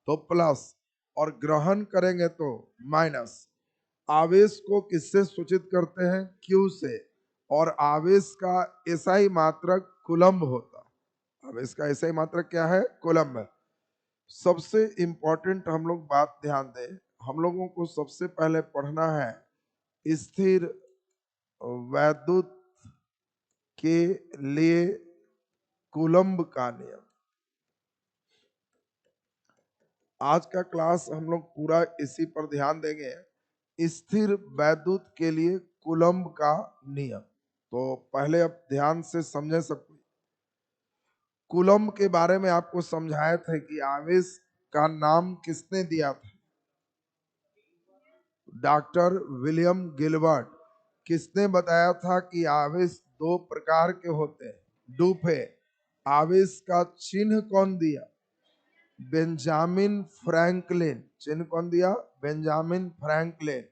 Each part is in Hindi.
तो प्लस, और ग्रहण करेंगे तो माइनस। आवेश को किससे सूचित करते हैं? Q से। और आवेश का एसआई मात्रक कूलम्ब होता है। आवेश का एसआई मात्रक क्या है? कूलम्ब है। सबसे इंपॉर्टेंट हम लोग बात ध्यान दें, हम लोगों को सबसे पहले पढ़ना है स्थिर वैद्युत के लिए कूलम्ब का नियम। आज का क्लास हम लोग पूरा इसी पर ध्यान देंगे, स्थिर वैद्युत के लिए कूलम्ब का नियम। तो पहले अब ध्यान से समझें सब कुछ। कूलम्ब के बारे में आपको समझाया था कि आवेश का नाम किसने दिया था? Doctor William Gilbert. किसने बताया था कि आवेश दो प्रकार के होते हैं? डूफे। आवेश का चिन्ह कौन दिया? Benjamin Franklin. चिन्ह कौन दिया? Benjamin Franklin.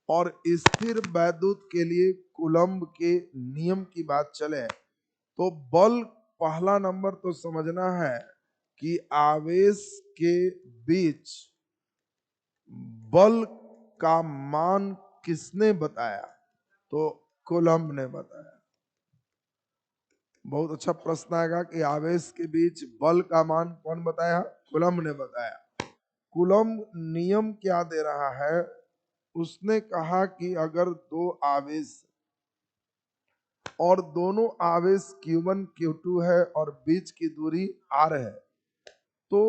और स्थिर वैद्युत के लिए कूलम्ब के नियम की बात चले तो बल, पहला नंबर तो समझना है कि आवेश के बीच बल का मान किसने बताया? तो कूलम्ब ने बताया। बहुत अच्छा प्रश्न आएगा कि आवेश के बीच बल का मान कौन बताया? कूलम्ब ने बताया। कूलम्ब नियम क्या दे रहा है? उसने कहा कि अगर दो आवेश और दोनों आवेश Q1 Q2 है और बीच की दूरी R है, तो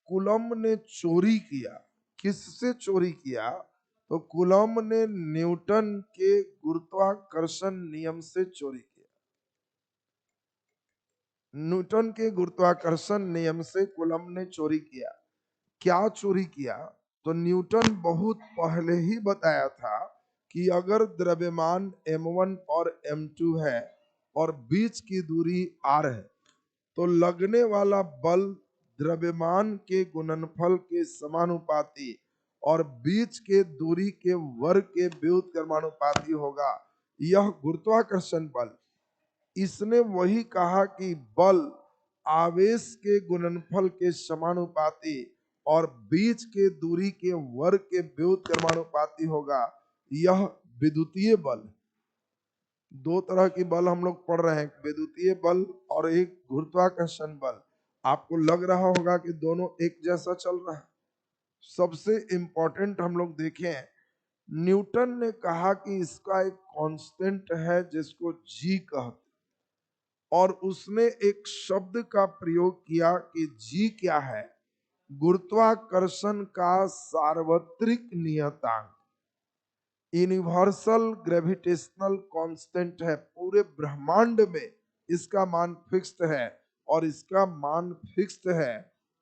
कूलम्ब ने चोरी किया। किससे चोरी किया? तो कूलम्ब ने न्यूटन के गुरुत्वाकर्षण नियम से चोरी किया। न्यूटन के गुरुत्वाकर्षण नियम से कूलम्ब ने चोरी किया। क्या चोरी किया? तो न्यूटन बहुत पहले ही बताया था कि अगर द्रव्यमान m1 और m2 है और बीच की दूरी r है, तो लगने वाला बल द्रव्यमान के गुणनफल के समानुपाती और बीच के दूरी के वर्ग के व्युत्क्रमानुपाती होगा। यह गुरुत्वाकर्षण बल। इसने वही कहा कि बल आवेश के गुणनफल के समानुपाती और बीच के दूरी के वर्ग के व्युत्क्रमानुपाती होगा। यह विद्युतीय बल। दो तरह की बल हम लोग पढ़ रहे हैं, विद्युतीय बल और एक गुरुत्वाकर्षण बल। आपको लग रहा होगा कि दोनों एक जैसा चल रहा है। सबसे इंपॉर्टेंट हम लोग देखें, न्यूटन ने कहा कि इसका एक कांस्टेंट है जिसको जी कहते, और उसने एक शब्द का प्रयोग किया कि जी क्या है? गुरुत्वाकर्षण का सार्वत्रिक नियतांक, यूनिवर्सल ग्रेविटेशनल कांस्टेंट है। पूरे ब्रह्मांड में इसका मान फिक्स्ड है, और इसका मान फिक्स्ड है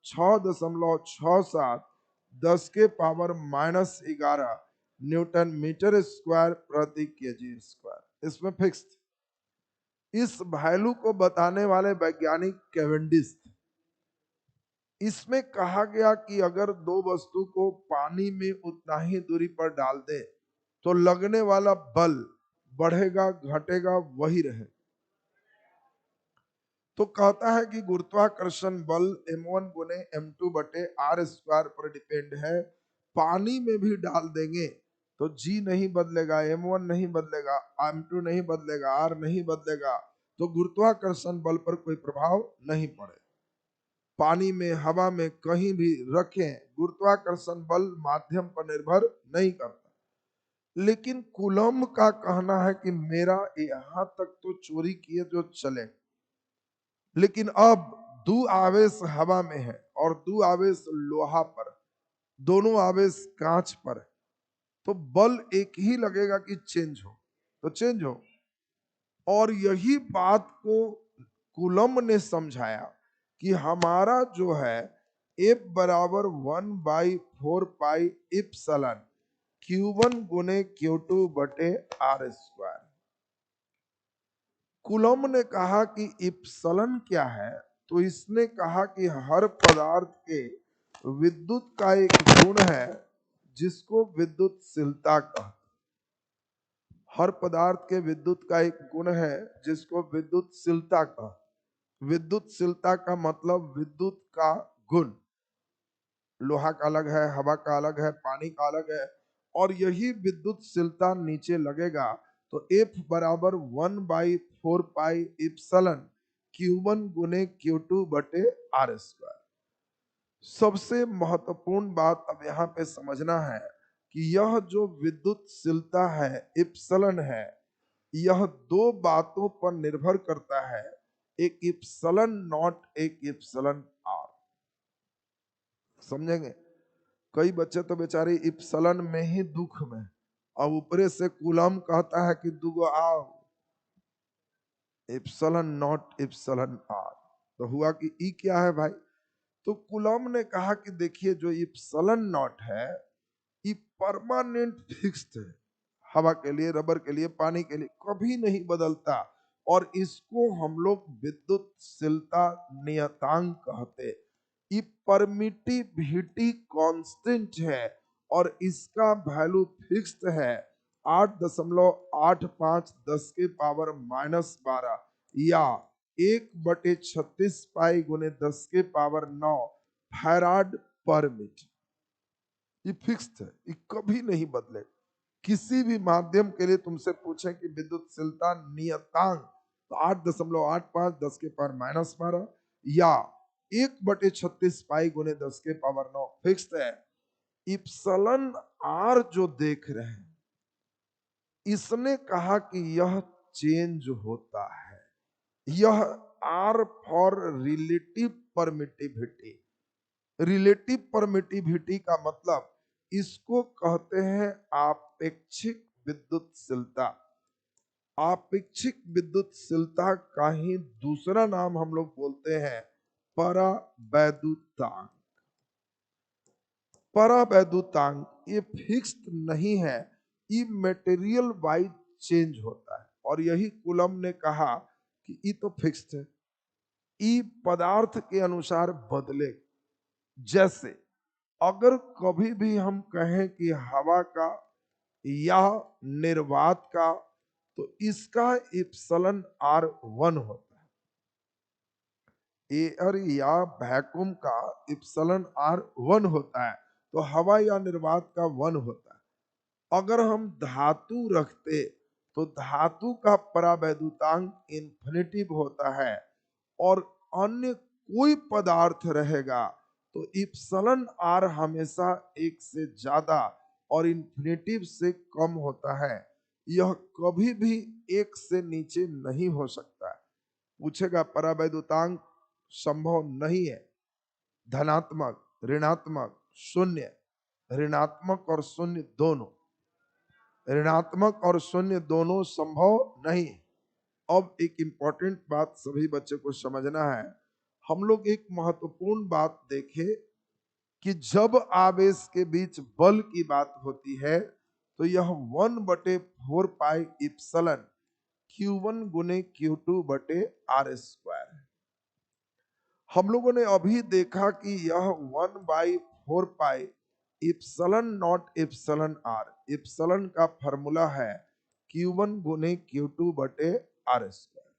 6.67 10 के पावर -11 न्यूटन मीटर स्क्वायर प्रति केजी स्क्वायर। इसमें फिक्स्ड। इस वैल्यू को बताने वाले वैज्ञानिक कैवेंडिश थे। इसमें कहा गया कि अगर दो वस्तु को पानी में उतना ही दूरी पर डाल दे तो लगने वाला बल बढ़ेगा घटेगा वही रहे। तो कहता है कि गुरुत्वाकर्षण बल m1 गुने m2 बटे r स्क्वायर पर डिपेंड है। पानी में भी डाल देंगे तो g नहीं बदलेगा, m1 नहीं बदलेगा, m2 नहीं बदलेगा, r नहीं बदलेगा, तो गुरुत्वाकर्षण बल पर कोई प्रभाव नहीं पड़े। पानी में, हवा में, कहीं भी रखें, गुरुत्वाकर्षण बल माध्यम पर निर्भर नहीं करता। लेकिन कूलम्ब का कहना है कि मेरा यहां तक तो चोरी किए जो चले, लेकिन अब दो आवेश हवा में है और दो आवेश लोहा पर, दोनों आवेश कांच पर, तो बल एक ही लगेगा कि चेंज हो, तो चेंज हो। और यही बात को कूलम्ब ने समझाया कि हमारा जो है F बराबर 1/4 पाई इप्सिलॉन Q1 गुने Q2 बटे R स्क्वायर। कूलम्ब ने कहा कि इप्सिलॉन क्या है? तो इसने कहा कि हर पदार्थ के विद्युत का एक गुण है जिसको विद्युतशीलता कहते। हर पदार्थ के विद्युत का एक गुण है जिसको विद्युतशीलता कहते। विद्युतशीलता का मतलब विद्युत का गुण। लोहा का अलग है, हवा का अलग है, पानी का अलग है, और यही विद्युतशीलता नीचे लगेगा तो F बराबर 1/4 पाई इप्सिलॉन Q1 गुने Q2 बटे R स्क्वायर। सबसे महत्वपूर्ण बात अब यहाँ पे समझना है कि यह जो विद्युतशीलता है इप्सिलॉन है, यह दो बातों पर निर्भर करता है, एक इप्सिलॉन नॉट, एक इप्सिलॉन आर। समझेंगे? कई बच्चे तो बेचारे इप्सिलॉन में ही दुख में, और ऊपरे से कूलम कहता है कि दुगो आओ, इप्सिलॉन नॉट इप्सिलॉन आर। तो हुआ कि ई क्या है भाई? तो कूलम ने कहा कि देखिए जो इप्सिलॉन नॉट है ये परमानेंट फिक्स्ड है, हवा के लिए, रबर के लिए, पानी के लिए कभी नहीं बदलता, और इसको हम लोग विद्युतशीलता नियतांक कहते। ये परमिटिविटी कांस्टेंट है और इसका वैल्यू फिक्स्ड है 8.85 10 के पावर -12 या 1/36 पाई × 10 के पावर 9 फैराड पर मीटर। ये फिक्स्ड है, ये कभी नहीं बदले। किसी भी माध्यम के लिए तुमसे पूछे कि विद्युतशीलता नियतांक, तो 8.85 10 के पावर -12 या 1/36 पाई × 10 के पावर 9 फिक्स्ड है। इप्सिलॉन आर जो देख रहे हैं, इसने कहा कि यह चेंज होता है। यह R for relative permittivity. Relative permittivity का मतलब इसको कहते हैं आपेक्षिक विद्युतशीलता। आपेक्षिक विद्युतशीलता का ही दूसरा नाम हम लोग बोलते हैं परावैद्युतांक। परावैद्युतांक ये फिक्स्ड नहीं है, ये मटेरियल वाइज चेंज होता है, और यही कूलम ने कहा कि ये तो फिक्स्ड है, ये पदार्थ के अनुसार बदले। जैसे अगर कभी भी हम कहें कि हवा का या निर्वात का, तो इसका इप्सिलॉन R1 होता है। एयर या वैक्यूम का इप्सिलॉन R1 होता है, तो हवा या निर्वात का 1 होता है। अगर हम धातु रखते तो धातु का परावैद्युतांक इन्फिनिटिव होता है, और अन्य कोई पदार्थ रहेगा तो इप्सिलॉन R हमेशा 1 से ज्यादा और इन्फिनिटिव से कम होता है। यह कभी भी 1 से नीचे नहीं हो सकता है। पूछेगा परावैद्युतांक संभव नहीं है, धनात्मक, ऋणात्मक, शून्य, ऋणात्मक और शून्य दोनों, ऋणात्मक और शून्य दोनों संभव नहीं। अब एक इंपॉर्टेंट बात सभी बच्चे को समझना है। हम लोग एक महत्वपूर्ण बात देखें कि जब आवेश के बीच बल की बात होती है तो यह 1/4 पाई इप्सिलॉन Q1 गुने Q2 बटे R स्क्वायर है। हम लोगों ने अभी देखा कि यह 1/4 pi epsilon nought epsilon R, epsilon का फॉर्मूला है Q1 गुने Q2 बटे R स्क्वायर।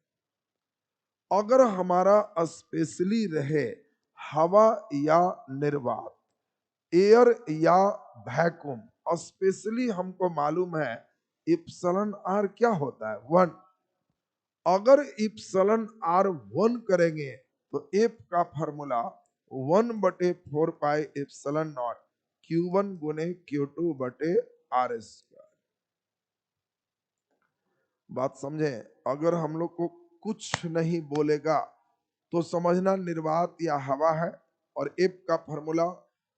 अगर हमारा स्पेशली रहे हवा या निर्वात, एयर या वैक्यूम, स्पेशली हमको मालूम है इप्सिलॉन आर क्या होता है 1। अगर इप्सिलॉन आर 1 करेंगे तो एफ का formula 1/4 pi epsilon not Q1 गुने Q2 बटे R स्क्वायर। बात समझे? अगर हम लोग को कुछ नहीं बोलेगा तो समझना निर्वात या हवा है, और एफ का formula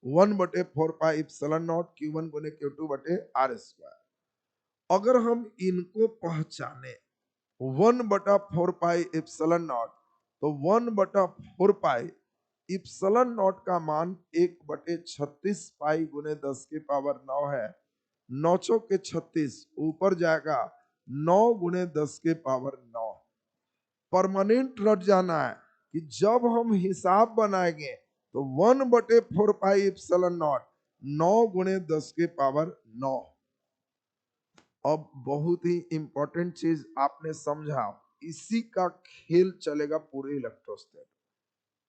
1/4 pi epsilon not Q1 गुने Q2 बटे R स्क्वायर। अगर हम इनको पहचाने 1/4 पाई इप्सिलॉन नॉट, तो 1/4 पाई इप्सिलॉन नॉट का मान 1/36 पाई गुने 10 के पावर 9 है। 9 के 36 ऊपर जाएगा 9 गुने 10 के पावर 9। परमानेंट रट जाना है कि जब हम हिसाब बनाएंगे तो 1/4 पाई इप्सिलॉन नॉट 9 गुने 10 के पावर 9। अब बहुत ही इंपॉर्टेंट चीज आपने समझा, इसी का खेल चलेगा पूरे इलेक्ट्रोस्टैट।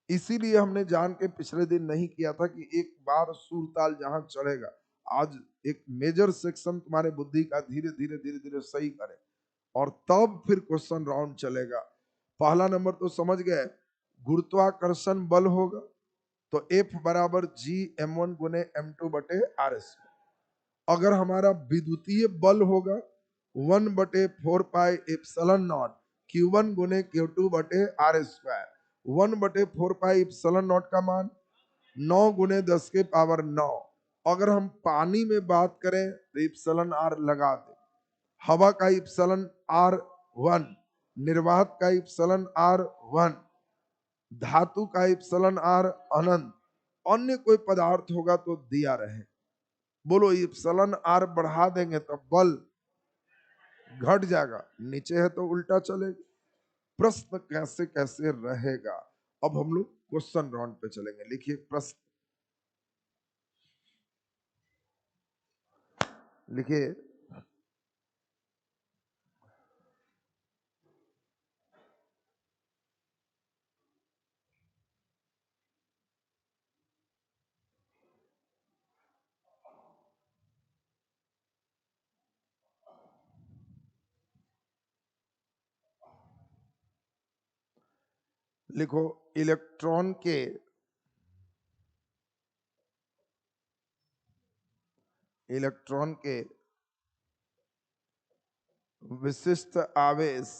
इसीलिए हमने जान के पिछले दिन नहीं किया था कि एक बार सुरताल जहां चढ़ेगा, आज एक मेजर सेक्शन तुम्हारे बुद्धि का धीरे धीरे धीरे धीरे सही करे और तब फिर क्वेश्चन राउंड चलेगा। पहला नंबर तो समझ गए, गुरुत्वाकर्षण बल होगा तो F बराबर जी m1 गुने m2 बटे आर स्क्वायर। अगर हमारा विद्युतीय बल होगा 1/4 पाई एप्सिलॉन नॉट Q1 गुने Q2 बटे R square. 1/4 pi epsilon nought का मान 9 गुने 10 के पावर 9। अगर हम पानी में बात करें तो एप्सिलॉन आर लगा दे। हवा का एप्सिलॉन आर 1, निर्वात का एप्सिलॉन आर 1, धातु का एप्सिलॉन आर अनंत, अन्य कोई पदार्थ होगा तो दिया रहे। बोलो एप्सिलॉन आर बढ़ा देंगे तो बल घट जाएगा, नीचे है तो उल्टा चलेगा। प्रश्न कैसे कैसे रहेगा। अब हम लोग क्वेश्चन राउंड पे चलेंगे। लिखिए प्रश्न, लिखिए लिखो इलेक्ट्रॉन के विशिष्ट आवेश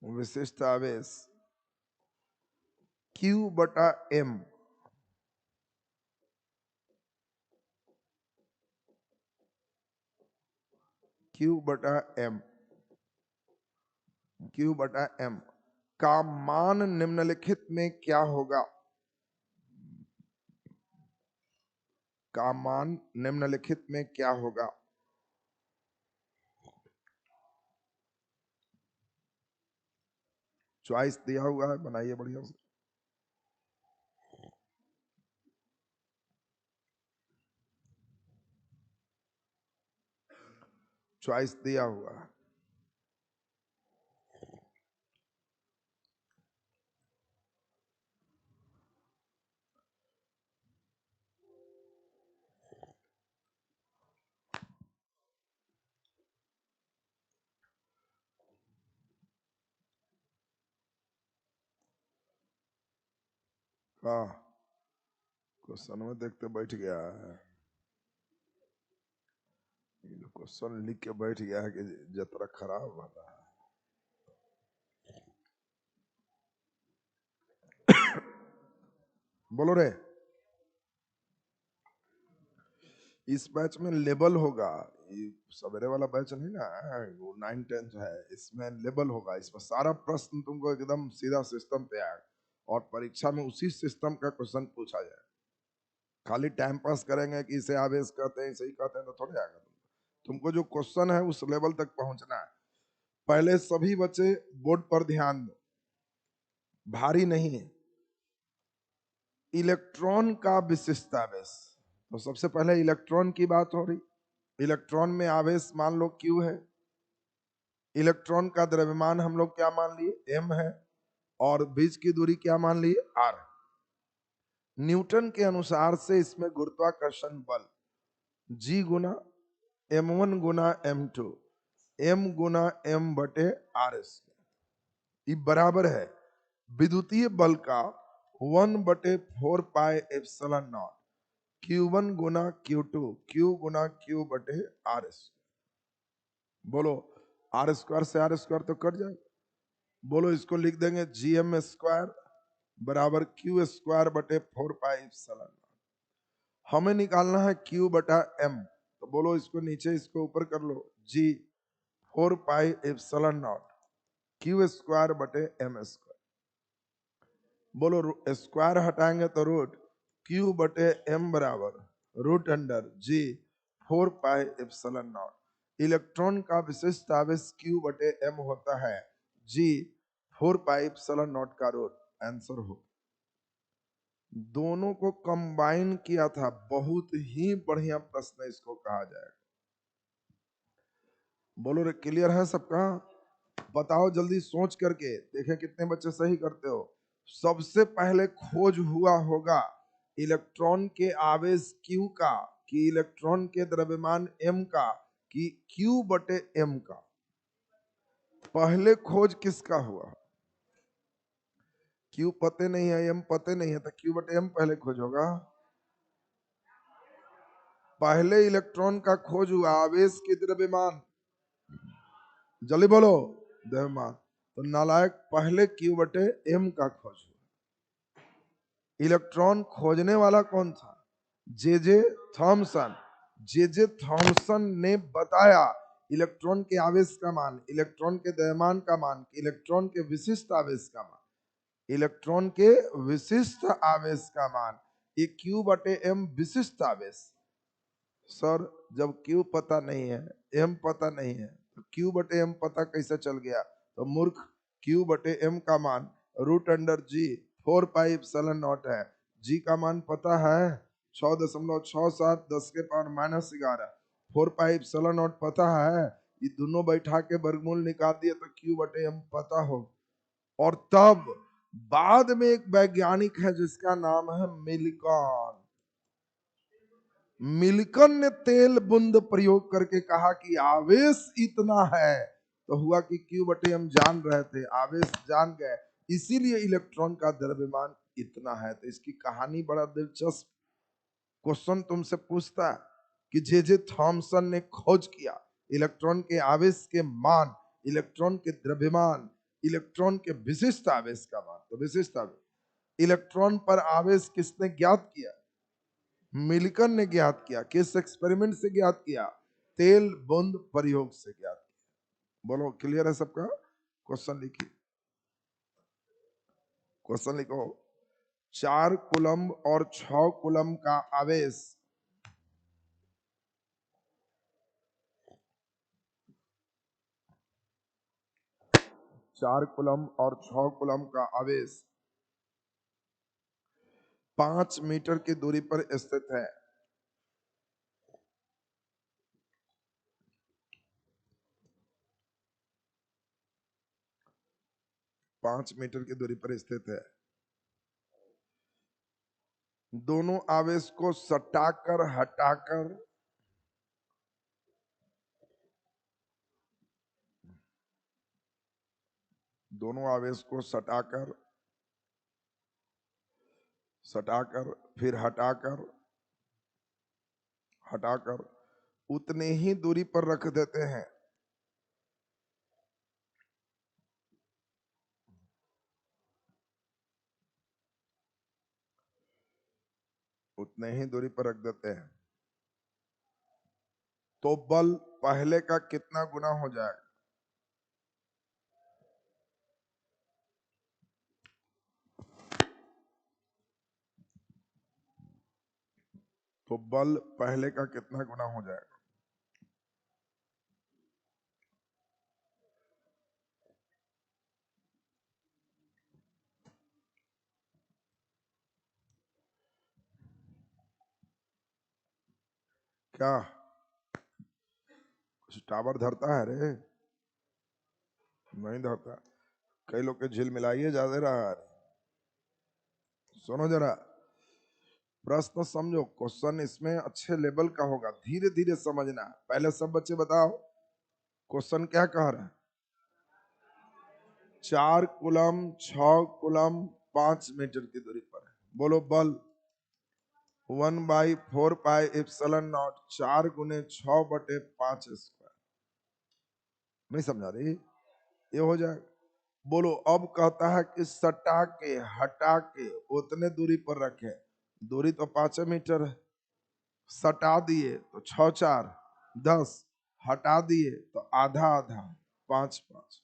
विशिष्ट आवेश Q बटा M, Q बटा M, Q बटा M का मान निम्नलिखित में क्या होगा। का मान निम्नलिखित में क्या होगा। चॉइस दिया हुआ है, बनाइए बढ़िया से। चॉइस दिया हुआ है। क्वेश्चन में देखते बैठ गया है, क्वेश्चन लिख के बैठ गया है कि जतरा खराब वाला है। बोलो रे, इस बैच में लेबल होगा। ये सवेरे वाला बैच नहीं ना, वो 9-10 है, इसमें लेबल होगा। इसमें सारा प्रश्न तुमको एकदम सीधा सिस्टम पे आएगा और परीक्षा में उसी सिस्टम का क्वेश्चन पूछा जाए। खाली टाइम पास करेंगे कि इसे आवेश कहते हैं, इसे ही कहते हैं, तो थोड़े आएगा। तुमको जो क्वेश्चन है उस लेवल तक पहुंचना है। पहले सभी बच्चे बोर्ड पर ध्यान दो, भारी नहीं है। इलेक्ट्रॉन का विशिष्ट आवेश, तो सबसे पहले इलेक्ट्रॉन की बात हो रही। इलेक्ट्रॉन में आवेश मान लो Q है, इलेक्ट्रॉन का द्रव्यमान हम लोग क्या मान लिए M है, और बीच की दूरी क्या मान लिए R। न्यूटन के अनुसार से इसमें गुरुत्वाकर्षण बल G गुना M1 गुना M2 M गुना M बटे R ये बराबर है विद्युतीय बल का 1/4 pi epsilon not Q1 Guna Q2 Q Guna Q बटे R। बोलो R स्क्वायर से R स्क्वायर तो कट जाएगा। बोलो इसको लिख देंगे GM स्क्वायर बराबर Q स्क्वायर बटे 4 पाई एप्सिलॉन। हमें निकालना है Q बटा M, तो बोलो इसको नीचे इसको ऊपर कर लो, G 4 pi epsilon nought Q square बटे M स्क्वायर। बोलो स्क्वायर हटाएंगे तो रूट Q बटे M बराबर root under G 4 pi epsilon nought. Electron का विशिष्ट आवेश Q बटे M होता है G 4 पाई एप्सिलॉन नॉट का रूट। आंसर हो दोनों को कंबाइन किया था। बहुत ही बढ़िया प्रश्न इसको कहा जाएगा। बोलो रे, क्लियर है सबका? बताओ जल्दी सोच करके, देखें कितने बच्चे सही करते हो। सबसे पहले खोज हुआ होगा इलेक्ट्रॉन के आवेश Q का, कि इलेक्ट्रॉन के द्रव्यमान M का, कि Q बटे M का। पहले खोज किसका हुआ? Q पते नहीं है, M पते नहीं है, तो Q बटे M पहले खोज होगा। पहले इलेक्ट्रॉन का खोज हुआ, आवेश की द्रव्यमान, जल्दी बोलो, द्रव्यमान। तो नालायक पहले Q बटे M का खोज हुआ। इलेक्ट्रॉन खोजने वाला कौन था? जे जे थॉमसन। जे जे थॉमसन ने बताया इलेक्ट्रॉन के आवेश का मान, इलेक्ट्रॉन के द्रव्यमान का मान, इलेक्ट्रॉन के विशिष्ट आवेश का मान, इलेक्ट्रॉन के विशिष्ट आवेश का मान, ये Q बटे M विशिष्ट आवेश। सर जब Q पता नहीं है, M पता नहीं है, तो Q बटे M पता कैसे चल गया? तो मूर्ख, Q बटे M का मान √G 4 पाई एप्सिलॉन नॉट है। G का मान पता है 6.67 10 के पावर -11। 4 पाई एप्सिलॉन नॉट पता है, ये दोनों बैठा के वर्गमूल निकाल दिए तो Q बटे M पता हो। और तब बाद में एक वैज्ञानिक है जिसका नाम है मिल्कन। मिल्कन ने तेल बूंद प्रयोग करके कहा कि आवेश इतना है, तो हुआ कि Q बटे हम जान रहे थे, आवेश जान गए, इसीलिए इलेक्ट्रॉन का द्रव्यमान इतना है। तो इसकी कहानी बड़ा दिलचस्प। क्वेश्चन तुमसे पूछता है कि जे जे थॉमसन ने खोज किया इलेक्ट्रॉन के आवेश के मान, इलेक्ट्रॉन के द्रव्यमान, इलेक्ट्रॉन के विशिष्ट आवेश का मान। तो विशिष्ट आवेश, इलेक्ट्रॉन पर आवेश किसने ज्ञात किया? मिल्कन ने ज्ञात किया। किस एक्सपेरिमेंट से ज्ञात किया? तेल बूंद प्रयोग से ज्ञात किया। बोलो क्लियर है सबका? क्वेश्चन लिखिए, क्वेश्चन लिखो। 4 कूलम्ब और 6 कूलम्ब का आवेश, 4 कूलम्ब और 6 कूलम्ब का आवेश 5 मीटर की दूरी पर स्थित है। 5 मीटर की दूरी पर स्थित है। दोनों आवेश को सटाकर हटाकर दोनों आवेश को सटाकर सटाकर फिर हटाकर हटाकर उतने ही दूरी पर रख देते हैं। उतने ही दूरी पर रख देते हैं तो बल पहले का कितना गुना हो जाएगा? तो बल पहले का कितना गुना हो जाएगा? क्या कुछ टावर धरता है रे? नहीं धरता। कई लोग के झिल मिलाइए ज्यादा रहा है। सुनो जरा, प्रश्न समझो, क्वेश्चन इसमें अच्छे लेवल का होगा, धीरे धीरे समझना। पहले सब बच्चे बताओ क्वेश्चन क्या कह रहा है? 4 कूलम 6 कूलम 5 मीटर की दूरी पर है। बोलो बल 1/4 पाई एप्सिलॉन नॉट 4 गुने 6 बटे 5 स्क्वायर। नहीं समझा रही? ये हो जाएगा। बोलो अब कहता है कि सटा के हटा के उतने दूरी पर रखे। दूरी तो 5 मीटर है, सटा दिए तो 6 4 10, हटा दिए तो आधा आधा 5 5।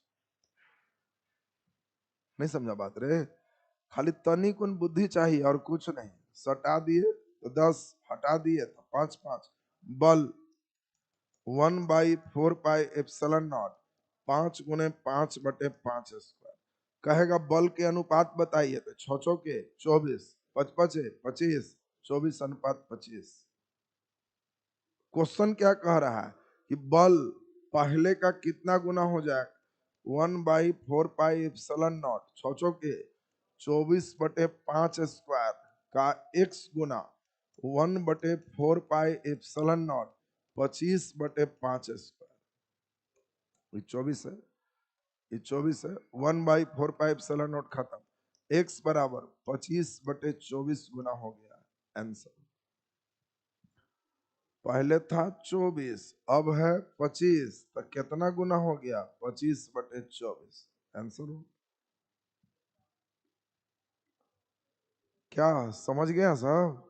नहीं समझा बात रे? खाली तनिक उन बुद्धि चाहिए और कुछ नहीं। सटा दिए तो 10, हटा दिए तो 5 5। बल 1/4 पाई एप्सिलॉन नॉट 5 गुने 5 बटे 5 स्क्वायर। कहेगा बल के अनुपात बताइए, तो 6 के 24, पचे 25, 24:25। क्वेश्चन क्या कह रहा है कि बल पहले का कितना गुना हो जाए? 1/4 पाई एप्सिलॉन नॉट, छो के 24/5 का x Guna 1/4 pi epsilon not 25/5। 24 है, ये 24 है। 1/4 पाई एप्सिलॉन नॉट खत्म, x बराबर 25/24 गुना हो गया आंसर। पहले था 24, अब है 25, तो कितना गुना हो गया? 25/24 आंसर हो। क्या समझ गया साहब?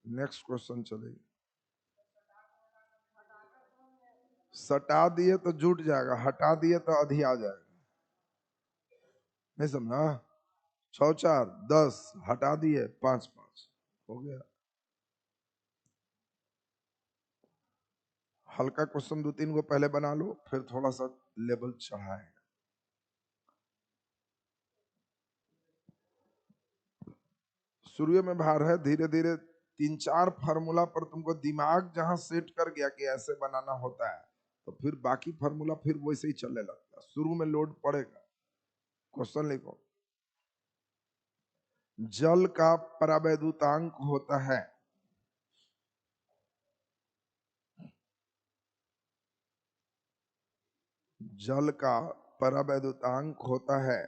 नेक्स्ट क्वेश्चन चलेगी। सटा दिए तो जुट जाएगा, हटा दिए तो अधिया जाएगा। नहीं समझा? 6 4 10, हटा दिए 5 5 हो गया। हल्का क्वेश्चन 2 3 को पहले बना लो, फिर थोड़ा सा लेवल चढ़ाए। शुरू में भार है, धीरे धीरे 3 4 फार्मूला पर तुमको दिमाग जहां सेट कर गया कि ऐसे बनाना होता है, तो फिर बाकी फार्मूला फिर वैसे ही चलने लगता है। शुरू में लोड पड़ेगा। क्वेश्चन लिखो। जल का परावैद्युतांक होता है, जल का परावैद्युतांक होता है,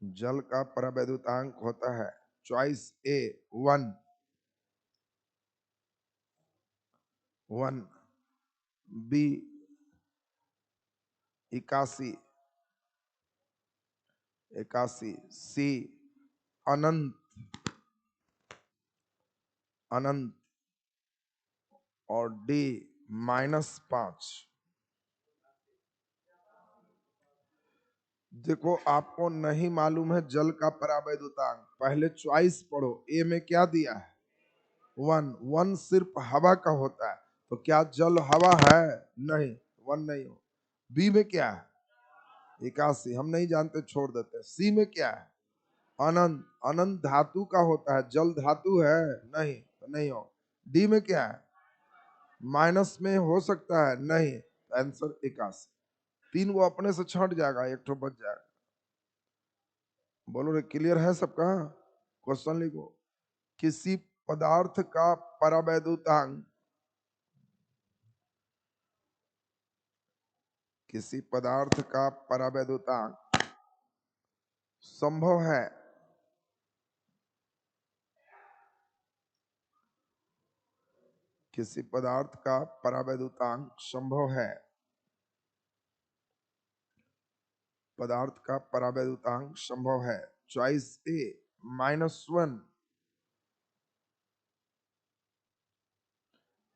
जल का परावैद्युतांक होता है। चॉइस ए 1 1, बी 81 81, सी अनंत अनंत, और डी -5। देखो आपको नहीं मालूम है जल का परावैद्युतांक, पहले चॉइस पढ़ो। ए में क्या दिया है? 1 1 सिर्फ हवा का होता है, तो क्या जल हवा है? नहीं, 1 नहीं हो। बी में क्या है? 81, हम नहीं जानते, छोड़ देते। सी में क्या है? अनंत, अनंत धातु का होता है, जल धातु है? नहीं, तो नहीं हो। डी में क्या है? माइनस में हो सकता है? नहीं, आंसर 81। 3 वो अपने से छट जाएगा, एक तो बच जाएगा। बोलो रे, क्लियर है सबका? क्वेश्चन लिखो। किसी पदार्थ का परावैद्युतांक, किसी पदार्थ का परावैद्युतांक संभव है, किसी पदार्थ का परावैद्युतांक संभव है, पदार्थ का परावैद्युतांक संभव है। चॉइस ए -1,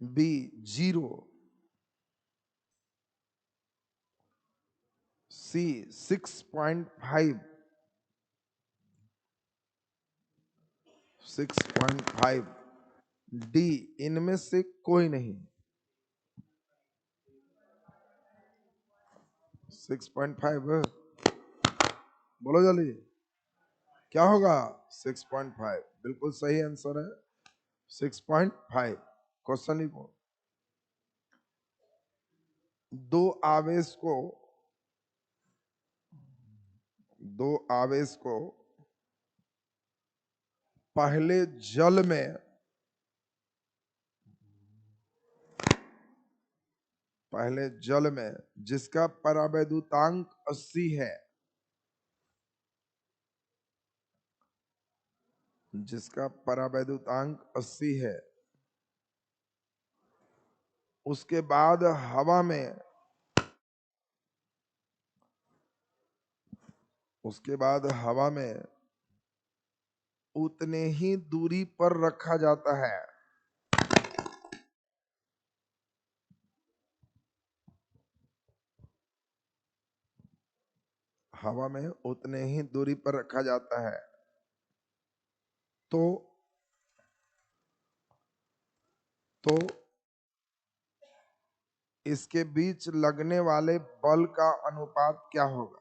बी 0, सी 6.5 6.5, डी इनमें से कोई नहीं। 6.5 बोलो जल्दी, क्या होगा? 6.5 बिल्कुल सही आंसर है, 6.5। क्वेश्चन लिखो। दो आवेश को, दो आवेश को पहले जल में, पहले जल में जिसका परावैद्युतांक 80 है, जिसका परावैद्युतांक 80 है, उसके बाद हवा में, उसके बाद हवा में उतने ही दूरी पर रखा जाता है, हवा में उतने ही दूरी पर रखा जाता है। तो तो इसके बीच लगने वाले बल का अनुपात क्या होगा?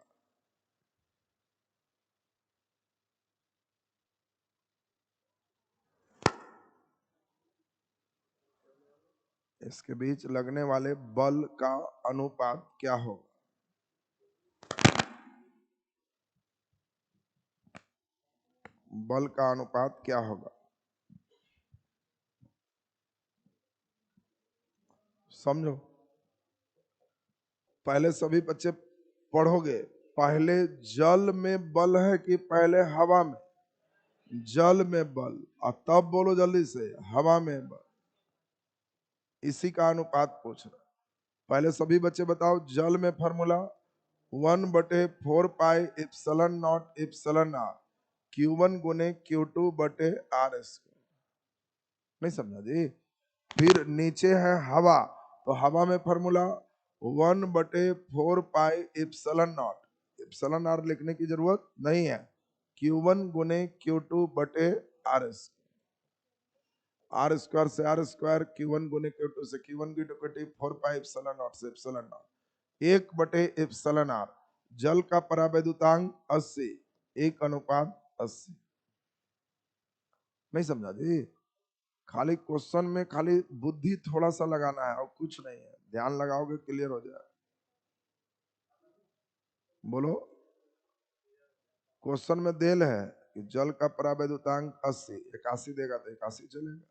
इसके बीच लगने वाले बल का अनुपात क्या होगा? बल का अनुपात क्या होगा? समझो, पहले सभी बच्चे पढ़ोगे, पहले जल में बल है कि पहले हवा में? जल में बल, और तब बोलो जल्दी से, हवा में बल। इसी का अनुपात पूछ रहा। पहले सभी बच्चे बताओ, जल में formula 1/4 pi epsilon nought epsilon R Q1 गुने Q2 बटे R स्क्वायर। नहीं समझा जी? फिर नीचे है हवा, तो हवा में फॉर्मूला 1/4 पाई एप्सिलॉन आर लिखने की जरूरत नहीं है, Q1 गुने Q2 बटे R स्क्वायर। आर स्क्वायर से आर स्क्वायर, Q1 गुने Q2 से Q1 की डिक्वेटिव 4 पाई एप्सिलॉन नॉट से एप्सिलॉन नॉट 1/एप्सिलॉन आर। जल का परावैद्युतांक 80, 1/80। नहीं समझा जी? खाली क्वेश्चन में खाली बुद्धि थोड़ा सा लगाना है और कुछ नहीं है, ध्यान लगाओगे क्लियर हो जाए। बोलो, क्वेश्चन में देल है कि जल का परावैद्युतांक 80, 81 देगा तो 81 चलेगा।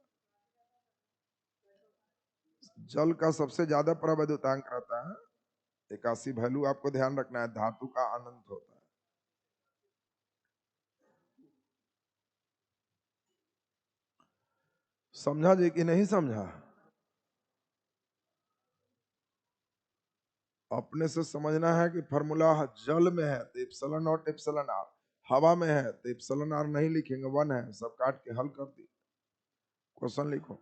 जल का सबसे ज्यादा परावैद्युतांक रहता है 81। वैल्यू आपको ध्यान रखना है, धातु का अनंत होता है। समझा जी कि नहीं समझा? अपने से समझना है कि फॉर्मूला जल में है तो एप्सिलॉन नॉट एप्सिलॉन आर, हवा में है तो एप्सिलॉन आर नहीं लिखेंगे, 1 है, सब काट के हल कर दी। क्वेश्चन लिखो,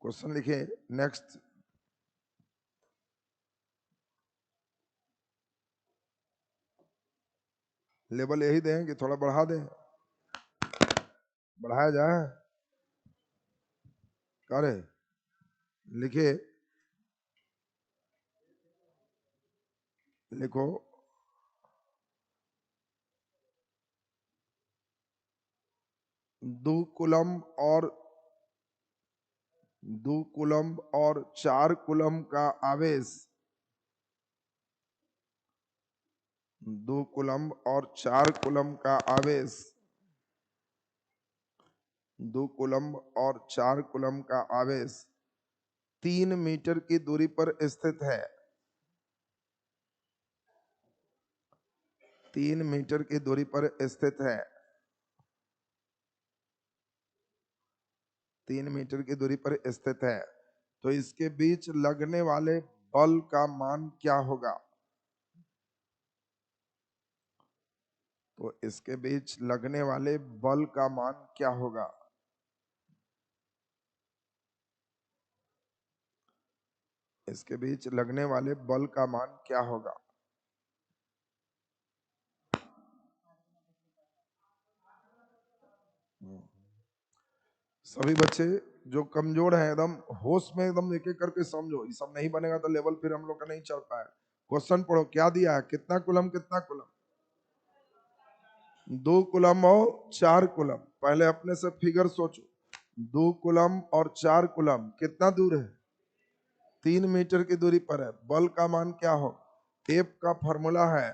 क्वेश्चन लिखे नेक्स्ट। लेवल यही दें कि थोड़ा बढ़ा दें? बढ़ाया जाए? करे लिखे, लिखो, दो कुलम और 4 कुलम का आवेश, 2 कुलम और 4 कुलम का आवेश, 2 कुलम और 4 कुलम का आवेश 3 मीटर की दूरी पर स्थित है। 3 मीटर की दूरी पर स्थित है। 3 मीटर की दूरी पर स्थित है, तो इसके बीच लगने वाले बल का मान क्या होगा? तो इसके बीच लगने वाले बल का मान क्या होगा? इसके बीच लगने वाले बल का मान क्या होगा? सभी बच्चे जो कमजोर हैं एकदम होश में एकदम एक एक करके समझो, ये सब नहीं बनेगा तो लेवल फिर हम लोग का नहीं चल पाए। क्वेश्चन पढ़ो, क्या दिया है, कितना कुलम कितना कुलम? 2 कुलम और 4 कुलम। पहले अपने से फिगर सोचो, 2 कुलम और 4 कुलम कितना दूर है? 3 मीटर की दूरी पर है। बल का मान क्या हो? एफ का फॉर्मूला है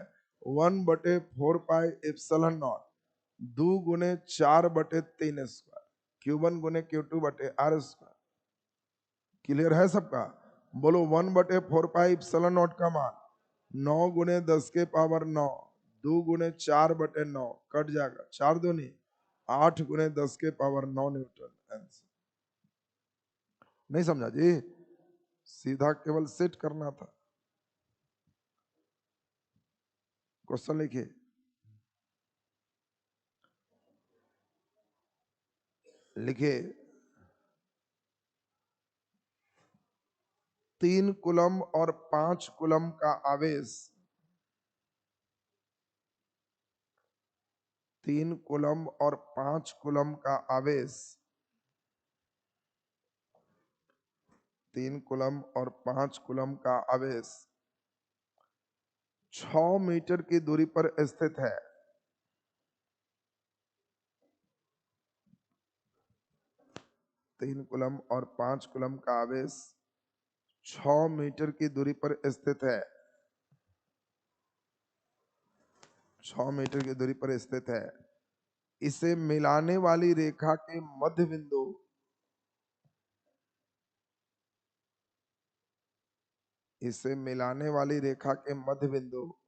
1/4 पाई एप्सिलॉन नॉट 2 गुने 4/3 स्क्वायर Q1 गुने Q2 बटे R स्क्वायर। क्लियर है सबका? बोलो, 1/4 पाई एप्सिलॉन नॉट का मान 9 गुने 10 के पावर 9, 2 गुने 4/9 कट जाएगा, 4 दूनी 8 गुने 10 के पावर 9 न्यूटन। आंसर नहीं समझा जी? सीधा केवल सेट करना था। क्वेश्चन लिखिए, लिखिए 3 कुलम और 5 कुलम का आवेश, 3 कुलम और 5 कुलम का आवेश, 3 कुलम और 5 कुलम का आवेश 6 मीटर की दूरी पर स्थित है। 3 कूलम और 5 कूलम का आवेश 6 मीटर की दूरी पर स्थित है। 6 मीटर की दूरी पर स्थित है। इसे मिलाने वाली रेखा के मध्य बिंदु इसे मिलाने वाली रेखा के मध्य बिंदु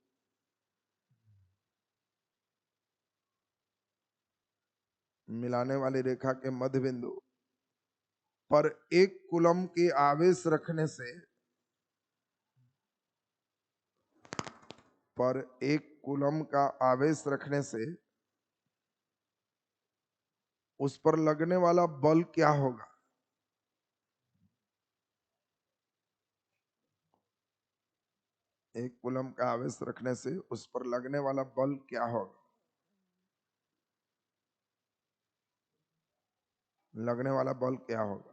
मिलाने वाली रेखा के मध्य बिंदु पर 1 कूलम के आवेश रखने से पर 1 कूलम का आवेश रखने से उस पर लगने वाला बल क्या होगा? एक कूलम का आवेश रखने से उस पर लगने वाला बल क्या होगा? लगने वाला बल क्या होगा?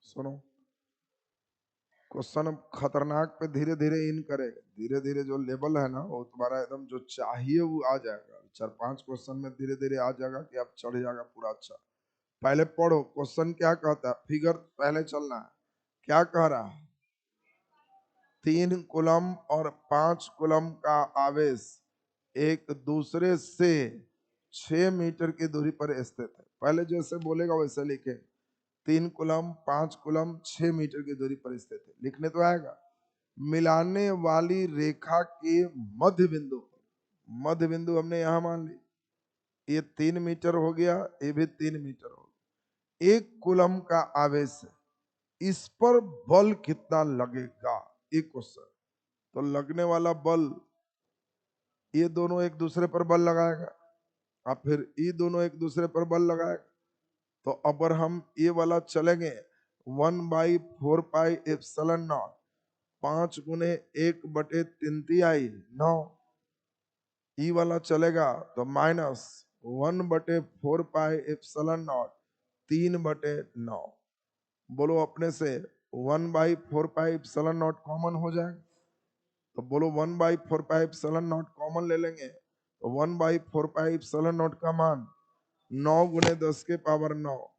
सुनो, क्वेश्चन अब खतरनाक पे धीरे धीरे इन करेगा। धीरे धीरे जो लेवल है ना वो तुम्हारा एकदम जो चाहिए वो आ जाएगा। 4-5 क्वेश्चन में धीरे धीरे आ जाएगा कि आप चढ़ जाएगा पूरा। अच्छा, पहले पढ़ो क्वेश्चन क्या कहता है। फिगर पहले चलना है। क्या कह रहा है? 3 कूलम और 5 कूलम का आवेश एक दूसरे से 6 मीटर की दूरी पर स्थित है। पहले जैसे बोलेगा वैसे लिखे। 3 कूलम 5 कूलम 6 मीटर की दूरी पर स्थित है। लिखने तो आएगा। मिलाने वाली रेखा के मध्य बिंदु, मध्य बिंदु हमने यहां मान ली। ये 3 मीटर हो गया, ये भी 3 मीटर हो गया। 1 कूलम का आवेश है, इस पर बल कितना लगेगा? एक क्वेश्चन। तो लगने वाला बल, ये दोनों एक दूसरे पर बल लगाएगा और फिर ये दोनों एक दूसरे पर बल लगाएगा। तो अगर हम ये वाला चलेंगे 1/4πε0 5 गुने 1/3 9, ई वाला चलेगा तो माइनस 1/4πε0 3/9। बोलो अपने से 1/4πε0 कॉमन हो जाएगा। तो बोलो 1/4πε0 कॉमन ले लेंगे तो 1/4πε0 का मान 9 गुने 10 के पावर 9।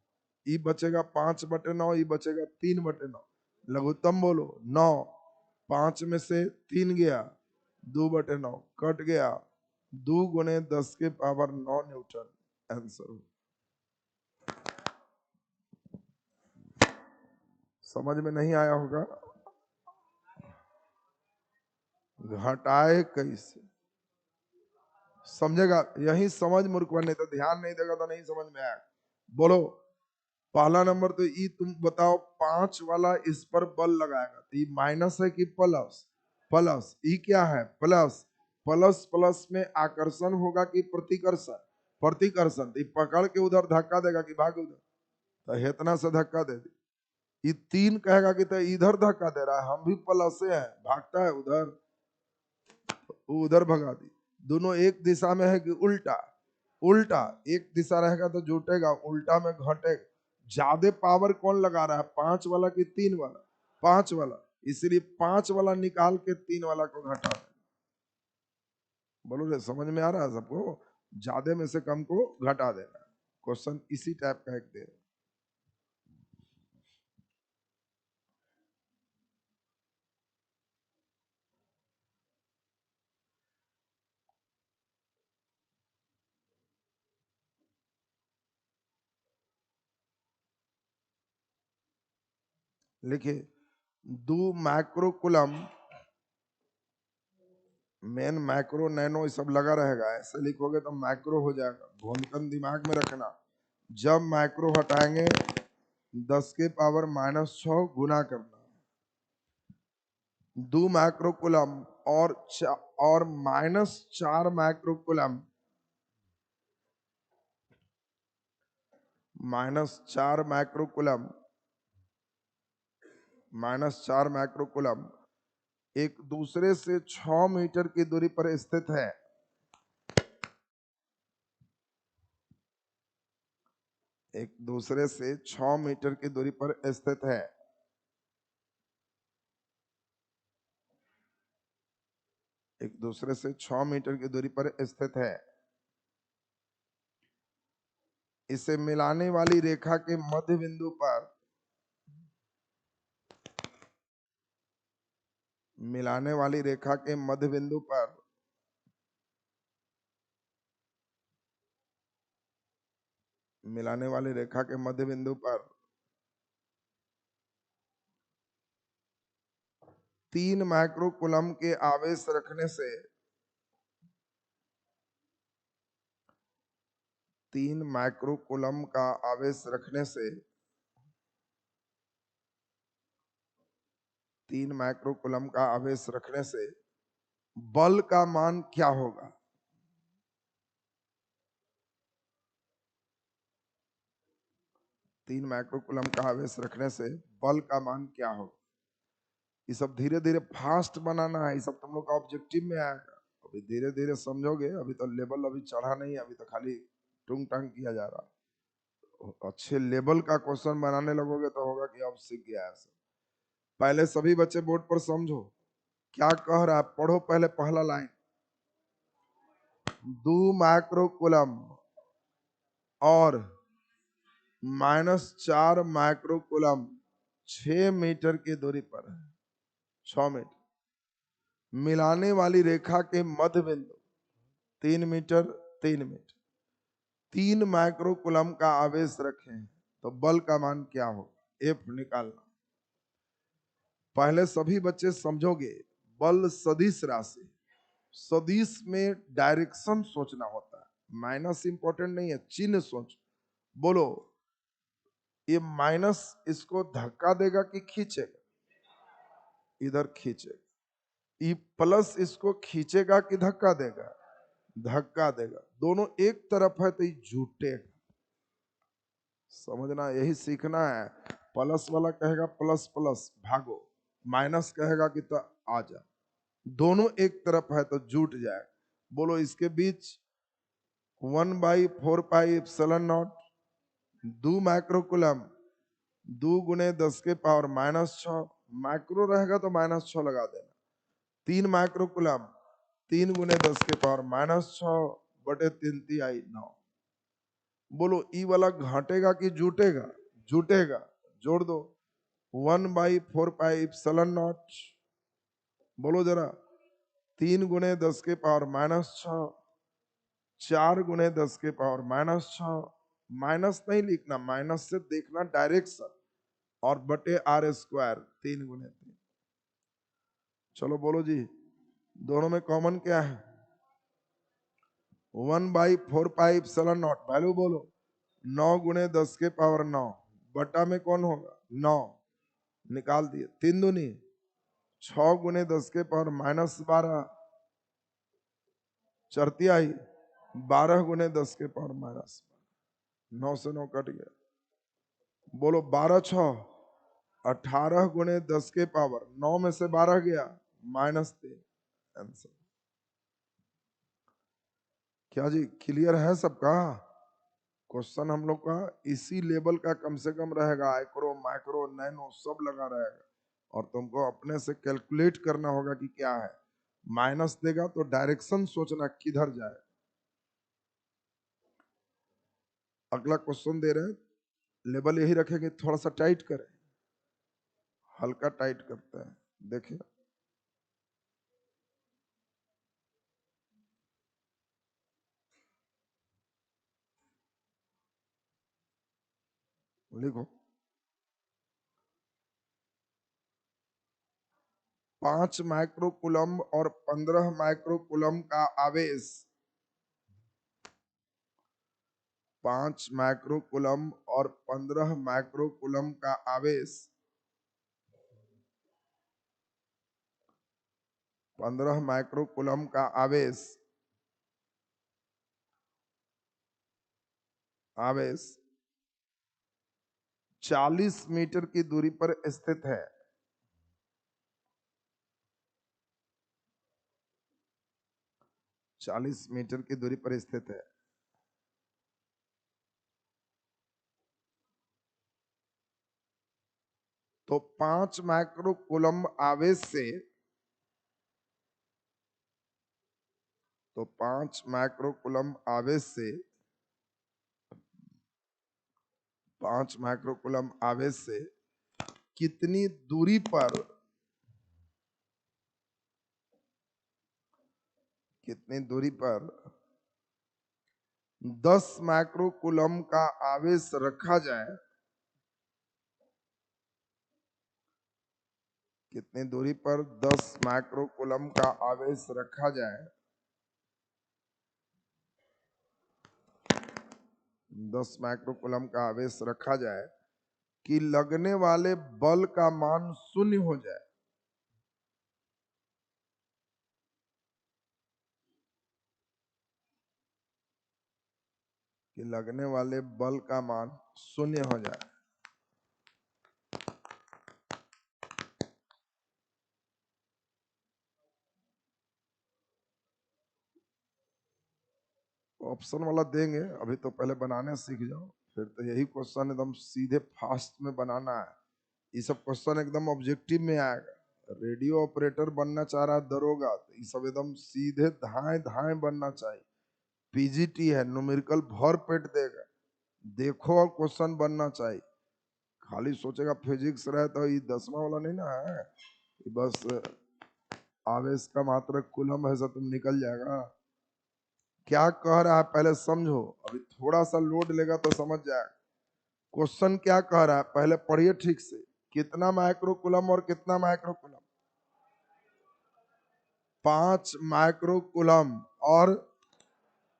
ई बचेगा 5/9, ई बचेगा 3/9। लघुत्तम बोलो 9। 5 में से 3 गया, 2/9 कट गया। 2 गुने 10 के पावर 9 न्यूटन आंसर। समझ में नहीं आया होगा? घटाए कैसे समझेगा? यही समझ मूर्ख, नहीं तो ध्यान नहीं देगा तो नहीं समझ में आएगा। बोलो पहला नंबर तो ई तुम बताओ 5 वाला इस पर बल लगाएगा तो ये माइनस है कि प्लस? प्लस। ई क्या है? प्लस। प्लस प्लस में आकर्षण होगा कि प्रतिकर्षण? प्रतिकर्षण। तो पकड़ के उधर धक्का देगा कि भाग उधर? तो इतना से धक्का दे दी। ये 3 कहेगा कि तो इधर धक्का दे रहा है, हम भी प्लस से है, भागता है उधर, उधर भगा दी। दोनों एक दिशा में है कि उल्टा? उल्टा। एक दिशा रहेगा तो जुटेगा, उल्टा में घटेगा। ज्यादा पावर कौन लगा रहा है, 5 वाला कि 3 वाला? 5 वाला। इसलिए 5 वाला निकाल के 3 वाला को घटा देना। बोलो रे, समझ में आ रहा है सबको? ज्यादा में से कम को घटा देना। क्वेश्चन इसी टाइप का एक दे। लिखिए 2 माइक्रोकुलम, मेन माइक्रो नैनो ये सब लगा रहेगा। ऐसे लिखोगे तो माइक्रो हो जाएगा। भूमिकन दिमाग में रखना। जब माइक्रो हटाएंगे 10 के पावर -6 गुना करना। 2 माइक्रोकुलम और -4 माइक्रोकुलम, -4 माइक्रोकुलम, -4 माइक्रोकुलम एक दूसरे से 6 मीटर की दूरी पर स्थित है। एक दूसरे से 6 मीटर की दूरी पर स्थित है। एक दूसरे से 6 मीटर की दूरी पर स्थित है। इसे मिलाने वाली रेखा के मध्य बिंदु पर मिलाने वाली रेखा के मध्य बिंदु पर मिलाने वाली रेखा के मध्य बिंदु पर 3 माइक्रोकूलम के आवेश रखने से 3 माइक्रोकूलम का आवेश रखने से 3 माइक्रोकूलम का आवेश रखने से बल का मान क्या होगा? 3 माइक्रोकूलम का आवेश रखने से बल का मान क्या होगा? ये सब धीरे धीरे फास्ट बनाना है, ये सब तुम लोग का ऑब्जेक्टिव में आएगा। अभी धीरे धीरे समझोगे, अभी तो लेवल अभी चढ़ा नहीं, अभी तो खाली टूंग टांग किया जा रहा। अच्छे लेवल का क्वेश्चन बनाने लगोगे तो होगा कि अब सीख गया है। पहले सभी बच्चे बोर्ड पर समझो क्या कह रहा है, पढ़ो पहले पहला लाइन। 2 माइक्रोकूलम और -4 माइक्रोकूलम 6 मीटर की दूरी पर है। 6 मीटर मिलाने वाली रेखा के मध्य बिंदु 3 मीटर 3 मीटर 3 माइक्रोकूलम का आवेश रखें तो बल का मान क्या हो? एफ निकालना। पहले सभी बच्चे समझोगे, बल सदिश राशि, सदिश में डायरेक्शन सोचना होता है, माइनस इंपॉर्टेंट नहीं है, चिन्ह सोच। बोलो, ये माइनस इसको धक्का देगा कि खींचेगा? इधर खींचेगा। ये प्लस इसको खींचेगा कि धक्का देगा? धक्का देगा। दोनों एक तरफ है तो ये जुटेगा। समझना, यही सीखना है। प्लस वाला कहेगा प्लस प्लस भागो, माइनस कहेगा कि तो आ जा। दोनों एक तरफ है तो जुट जाए। बोलो, इसके बीच 1/4πε0 2 माइक्रोकूलम 2 गुने 10 के पावर -6, माइक्रो रहेगा तो -6 लगा देना। 3 माइक्रोकूलम 3 गुने 10 के पावर -6 बटे 3 तिहाई 9। बोलो, ई वाला घटेगा कि जुटेगा? जुटेगा। जोड़ दो 1/4πε0। बोलो जरा, 3 गुने 10 के पावर -6 4 गुने 10 के पावर -6। माइनस नहीं लिखना, माइनस से देखना डायरेक्शन, और बटे r², 3 गुने 3। चलो बोलो जी, दोनों में कॉमन क्या है? 1/4πε0। वैल्यू बोलो, 9 गुने 10 के पावर 9 बटा में कौन होगा? 9 निकाल दिए। 3 दूनी 6 गुने 10 के पावर -12 चरती आई 12 गुने 10 के पावर -9 से 9 कट गया। बोलो 12 6 18 गुने 10 के पावर 9 में से 12 गया -3। आंसर क्या जी? क्लियर है सबका? क्वेश्चन हम लोग का इसी लेवल का कम से कम रहेगा, आइक्रो माइक्रो नैनो सब लगा रहेगा, और तुमको अपने से कैलकुलेट करना होगा कि क्या है। माइनस देगा तो डायरेक्शन सोचना किधर जाए। अगला क्वेश्चन दे रहे हैं, लेवल यही रखेंगे, थोड़ा सा टाइट करें, हल्का टाइट करते हैं। देखिए, लिखो 5 माइक्रोकूलम और 15 माइक्रोकूलम का आवेश 5 माइक्रोकूलम और 15 माइक्रोकूलम का आवेश 15 माइक्रोकूलम का आवेश 40 मीटर की दूरी पर स्थित है। 40 मीटर की दूरी पर स्थित है। तो 5 माइक्रोकूलम आवेश से तो 5 माइक्रोकूलम आवेश से 5 माइक्रोकूलम आवेश से कितनी दूरी पर 10 माइक्रोकूलम का आवेश रखा जाए, कितनी दूरी पर 10 माइक्रोकूलम का आवेश रखा जाए, 10 माइक्रोकूलम का आवेश रखा जाए कि लगने वाले बल का मान शून्य हो जाए। कि लगने वाले बल का मान शून्य हो जाए। ऑप्शन वाला देंगे, अभी तो पहले बनाने सीख जाओ, फिर तो यही क्वेश्चन एकदम सीधे फास्ट में बनाना है। ये सब क्वेश्चन एकदम ऑब्जेक्टिव में आएगा। रेडियो ऑपरेटर बनना चाह रहा है दरोगा, तो ये सब एकदम सीधे धाए धाए बनना चाहिए। पीजीटी है, न्यूमेरिकल भर पेट देगा, देखो और क्वेश्चन बनना चाहिए। खाली सोचेगा फिजिक्स रहे तो ये 10वां वाला नहीं ना है, ये बस आवेश का मात्रक कूलम है, सब तुम निकल जाएगा। क्या कह रहा है पहले समझो, अभी थोड़ा सा लोड लेगा तो समझ जाएगा। क्वेश्चन क्या कह रहा है पहले पढ़िए ठीक से। कितना माइक्रोकूलम और कितना माइक्रोकूलम? 5 माइक्रोकूलम और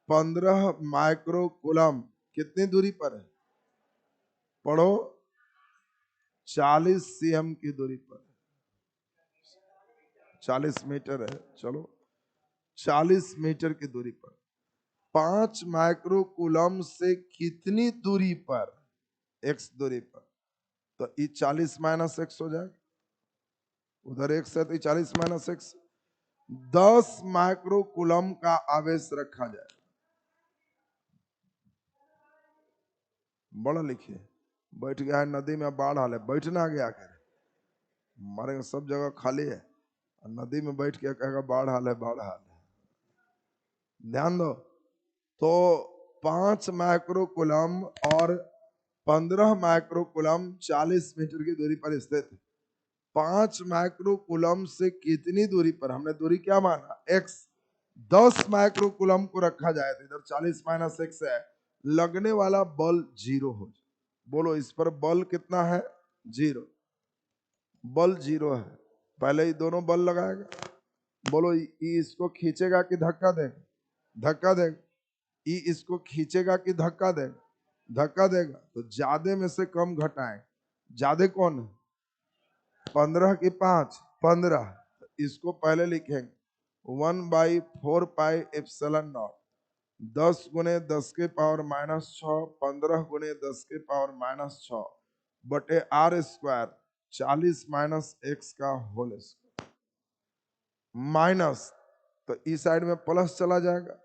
15 माइक्रोकूलम कितनी दूरी पर है? पढ़ो, 40 सीएम की दूरी पर, 40 मीटर है, चलो 40 मीटर की दूरी पर 5 माइक्रोकूलम से कितनी दूरी पर? x दूरी पर, तो ये 40 माइनस एक्स हो जाएगा, उधर x है तो 40 माइनस एक्स। 10 माइक्रोकूलम का आवेश रखा जाए, बड़ा लिखिए। बैठ गया है नदी में, बाढ़ हाल है, बैठना गया कर, हमारे सब जगह खाली है, नदी में बैठ के कहेगा बाढ़ हाल है, बाढ़ हाल है। ध्यान दो, तो 5 माइक्रोकूलम और 15 माइक्रोकूलम 40 मीटर की दूरी पर स्थित है। 5 माइक्रोकूलम से कितनी दूरी पर, हमने दूरी क्या माना? x। 10 माइक्रोकूलम को रखा जाए तो इधर 40 माइनस एक्स है, लगने वाला बल 0 हो जाए। बोलो इस पर बल कितना है? 0। बल 0 है, पहले ही दोनों बल लगाएगा। बोलो ये इसको खींचेगा कि धक्का देगा? धक्का देगा। ये इसको खींचेगा कि धक्का देगा? धक्का देगा। तो ज्यादा में से कम घटाएं, ज्यादा कौन है? 15 की 5, 15। इसको पहले लिखेंगे 1/4πε0, 10 गुने 10 के पावर -6, 15 गुने 10 के पावर -6 बटे r², 40 माइनस एक्स का होल स्क्वायर। माइनस तो इस साइड में प्लस चला जाएगा,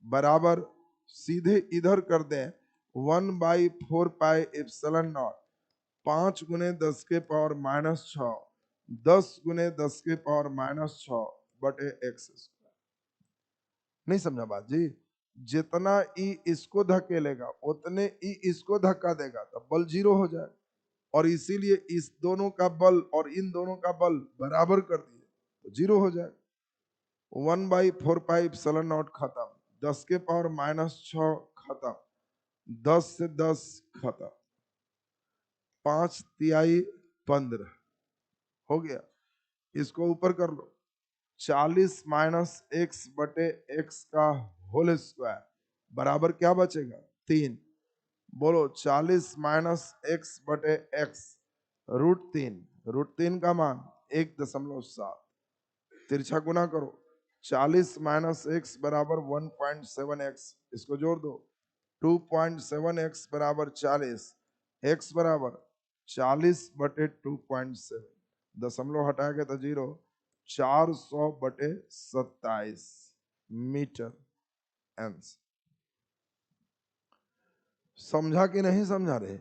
बराबर सीधे इधर कर दें 1/4πε0, 5 गुने 10 के पावर -6, 10 गुने 10 के पावर -6 बटे x²। नहीं समझा बात जी? जितना ई इसको धकेलेगा उतने ई इसको धक्का देगा, तो बल 0 हो जाए। और इसीलिए इस दोनों का बल और इन दोनों का बल बराबर कर दिए तो 0 हो जाए। 1/4πε0 खत्म, 10 के पावर -6 खत्म, 10 से 10 खत्म, 5 तिहाई 15 हो गया। इसको ऊपर कर लो, 40 माइनस एक्स बटे एक्स का होल स्क्वायर बराबर क्या बचेगा? 3। बोलो 40 माइनस एक्स बटे एक्स √3, √3 का मान 1.7, तिरछा गुना करो, 40 माइनस एक्स बराबर 1.7x, इसको जोड़ दो, 2.7x बराबर 40, x बराबर 40 बटे 2.7, दशमलव हटा के तो 0, 400 बटे 27 मीटर आंसर। समझा कि नहीं समझा रहे?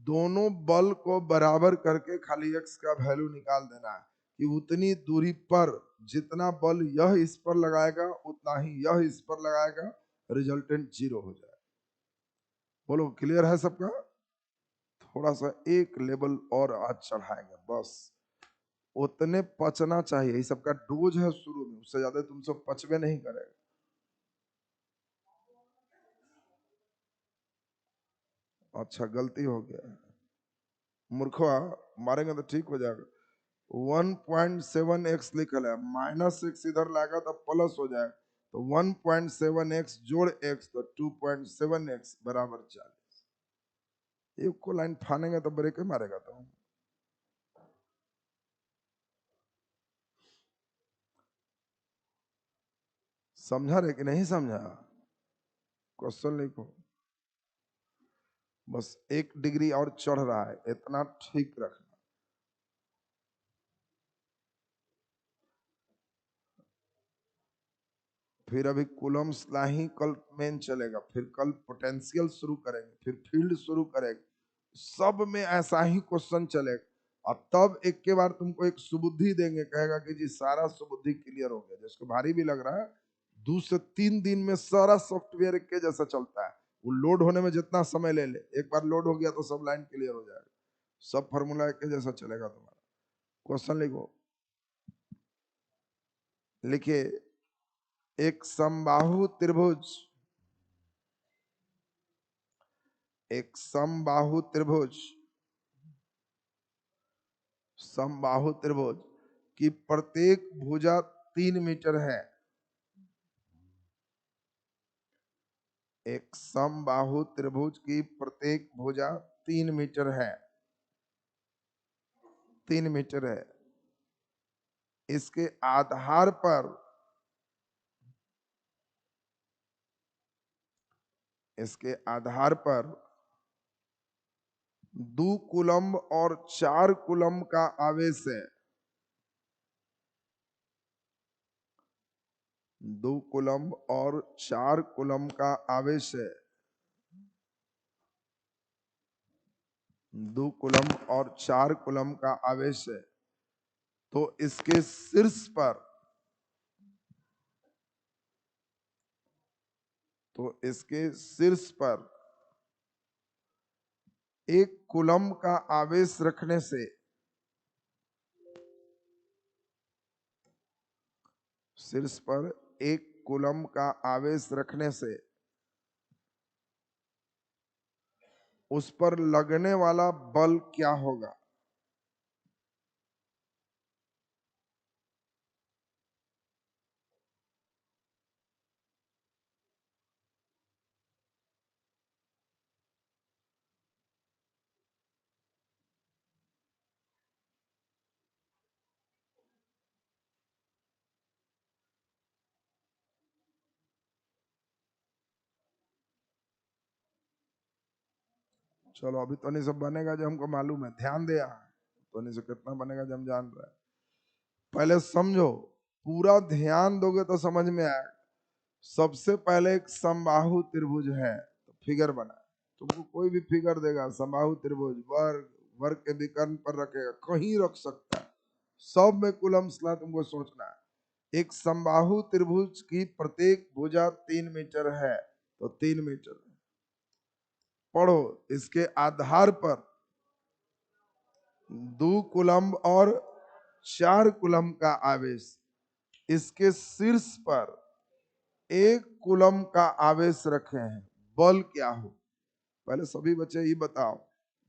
दोनों बल को बराबर करके खाली x का वैल्यू निकाल देना है। कि उतनी दूरी पर जितना बल यह इस पर लगाएगा उतना ही यह इस पर लगाएगा, रिजल्टेंट 0 हो जाए। बोलो क्लियर है सबका? थोड़ा सा एक लेवल और आज चढ़ाएंगे, बस उतने पचना चाहिए। ये सबका डोज है शुरू में, उससे ज्यादा तुम सब पचवे नहीं करेगा। अच्छा गलती हो गया, मूर्खवा, मारेंगे तो ठीक हो जाएगा। 1.7x लिखल है, -x इधर लाएगा तो प्लस हो जाएगा, तो 1.7x जोड़ x तो 2.7x बराबर 40। एक को लाइन फानेंगे तो ब्रेक ही मारेगा। तो समझा रे कि नहीं समझा? क्वेश्चन लिखो, बस 1 डिग्री और चढ़ रहा है, इतना ठीक रखना। फिर अभी कूलम्स ला ही कल मेन चलेगा, फिर कल पोटेंशियल शुरू करेंगे, फिर फील्ड शुरू करेंगे, सब में ऐसा ही क्वेश्चन चलेगा। और तब एक के बार तुमको एक सुबुद्धि देंगे, कहेगा कि जी सारा सुबुद्धि क्लियर हो गया। जिसको भारी भी लग रहा है, 2 से 3 दिन में सारा सॉफ्टवेयर एक के जैसा चलता है। वो लोड होने में जितना समय ले ले, एक बार लोड हो गया तो सब लाइन क्लियर हो जाएगा, सब फॉर्मूला एक के जैसा चलेगा तुम्हारा। क्वेश्चन लिखो, लिखिए, एक समबाहु त्रिभुज, एक समबाहु त्रिभुज, समबाहु त्रिभुज की प्रत्येक भुजा 3 मीटर है। एक समबाहु त्रिभुज की प्रत्येक भुजा 3 मीटर है, 3 मीटर है। इसके आधार पर, इसके आधार पर 2 कूलम्ब और 4 कूलम्ब का आवेश है। 2 कूलम्ब और 4 कूलम्ब का आवेश है। 2 कूलम्ब और 4 कूलम्ब का आवेश है। तो इसके शीर्ष पर, तो इसके शीर्ष पर 1 कूलम्ब का आवेश रखने से, शीर्ष पर 1 कूलम्ब का आवेश रखने से उस पर लगने वाला बल क्या होगा? चलो अभी तो नहीं सब बनेगा जो हमको मालूम है, ध्यान दे। तो नहीं से कितना बनेगा जो हम जान रहे हैं, पहले समझो, पूरा ध्यान दोगे तो समझ में आएगा। सबसे पहले एक समबाहु त्रिभुज है, तो फिगर बना, तुमको कोई भी फिगर देगा, समबाहु त्रिभुज, वर्ग, वर्ग के विकर्ण पर रखेगा, कहीं रख सकता है, सब में कूलम्ब्स ला तुमको सोचना है। एक समबाहु त्रिभुज की प्रत्येक भुजा 3 मीटर है, तो 3 मीटर पढ़ो। इसके आधार पर 2 कूलम्ब और 4 कूलम्ब का आवेश, इसके शीर्ष पर 1 कूलम्ब का आवेश रखे हैं, बल क्या हो? पहले सभी बच्चे ये बताओ,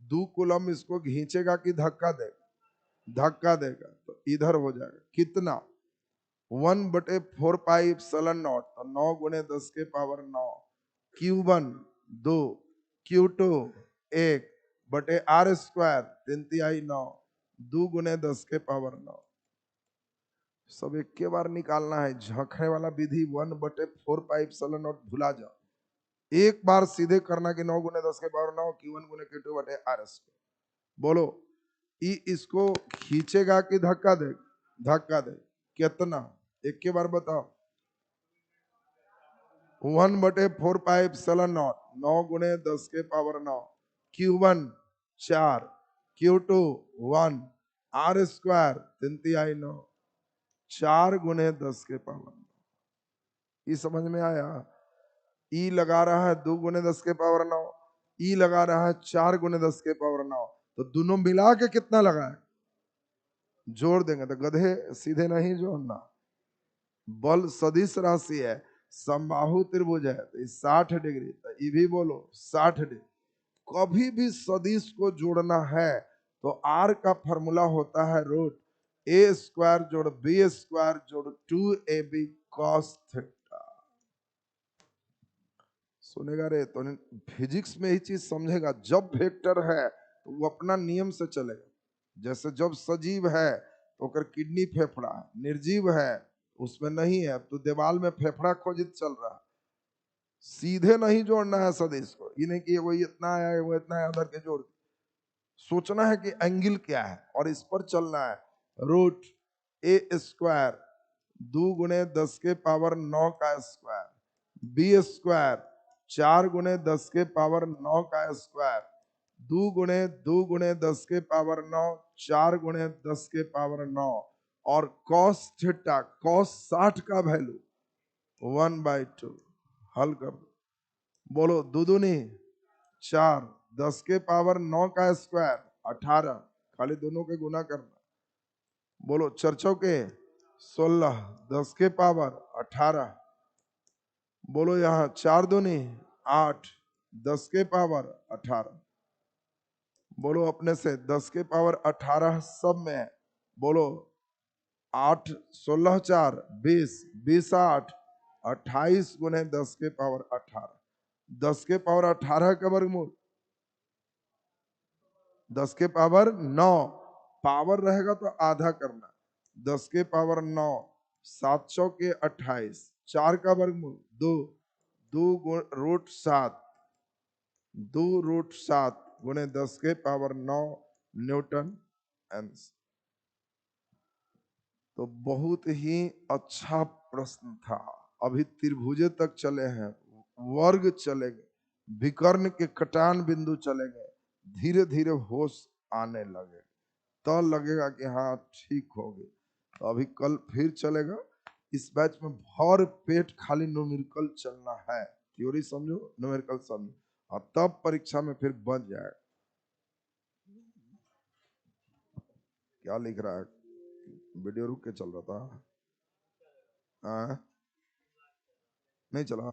2 कूलम्ब इसको खींचेगा कि धक्का देगा? धक्का देगा, तो इधर हो जाएगा कितना? 1/4πε0, तो 9 × 10⁻⁹, Q1 2, Q2 1/r², 3/9, 2 × 10⁻⁹। सब एक के बार निकालना है, झखने वाला विधि 1/4πε0 भुला जाओ, एक बार सीधे करना कि 9 × 10⁻⁹, Q1 × Q2/r²। बोलो, इसको खींचेगा कि धक्का दे? धक्का दे, कितना? एक के बार बताओ। 1/4πε0, 9 × 10⁻⁹, Q1 4, Q2 1, आर स्क्वायर 3 तिहाई 9, 4 गुने 10 के पावर 9। ये समझ में आया? ई लगा रहा है 2 गुने 10 के पावर 9, ई लगा रहा है 4 गुने 10 के पावर 9, तो दोनों मिला के कितना लगा है? जोड़ देंगे तो गधे सीधे नहीं जोड़ना। बल सदिश राशि है, समबाहु त्रिभुज है, तो 60 डिग्री, तो ये भी बोलो 60 डिग्री। कभी भी सदिश को जोड़ना है तो आर का फॉर्मूला होता है रूट ए स्क्वायर जोड़ बी स्क्वायर जोड़ 2ab cos थीटा। सुनेगा रे तो फिजिक्स में ही चीज समझेगा। जब वेक्टर है तो वो अपना नियम से चलेगा। जैसे जब सजीव है तो ओकर किडनी फेफड़ा है, निर्जीव है उसमें नहीं है, तो दीवाल में फेफड़ा खोजित चल रहा है। सीधे नहीं जोड़ना है सदिश को, ये नहीं कि वो इतना है वो इतना है उधर के जोड़। सोचना है कि एंगल क्या है और इस पर चलना है। रूट ए स्क्वायर 2 गुने 10 के पावर 9 का स्क्वायर, बी स्क्वायर 4 गुने 10 के पावर 9 का स्क्वायर, 2 गुने 10 के पावर 9, 4 गुने 10 के पावर 9, और cos थीटा cos 60 का वैल्यू 1/2। हल कर दो। बोलो दो दूनी 4, 10 के पावर 9 का स्क्वायर 18, खाली दोनों के गुना करना। बोलो चर्चों के 16, 10 के पावर 18। बोलो यहाँ 4 दूनी 8, 10 के पावर 18। बोलो अपने से 10 के पावर 18 सब में है। बोलो 8 16 4 20, 20 8, 28 गुने 10 के पावर 18। 10 के पावर 18 का वर्गमूल 10 के पावर 9, पावर रहेगा तो आधा करना। 10 के पावर 9, 7 के 28, 4 का वर्गमूल 2, 2 रूट 7, 2 रूट 7 गुने 10 के पावर 9 न्यूटन आंसर। तो बहुत ही अच्छा प्रश्न था। अभी त्रिभुजे तक चले हैं, वर्ग चले गए, विकर्ण के कटान बिंदु चले गए, धीरे धीरे होश आने लगे, तो लगेगा कि हाँ ठीक हो गई। तो अभी कल फिर चलेगा। इस बैच में भर पेट खाली न्यूमेरिकल चलना है। थ्योरी समझो, न्यूमेरिकल समझो, और तब परीक्षा में फिर बन जाएगा। क्या लिख रहा है? वीडियो रुक के चल रहा था। हाँ नहीं चला।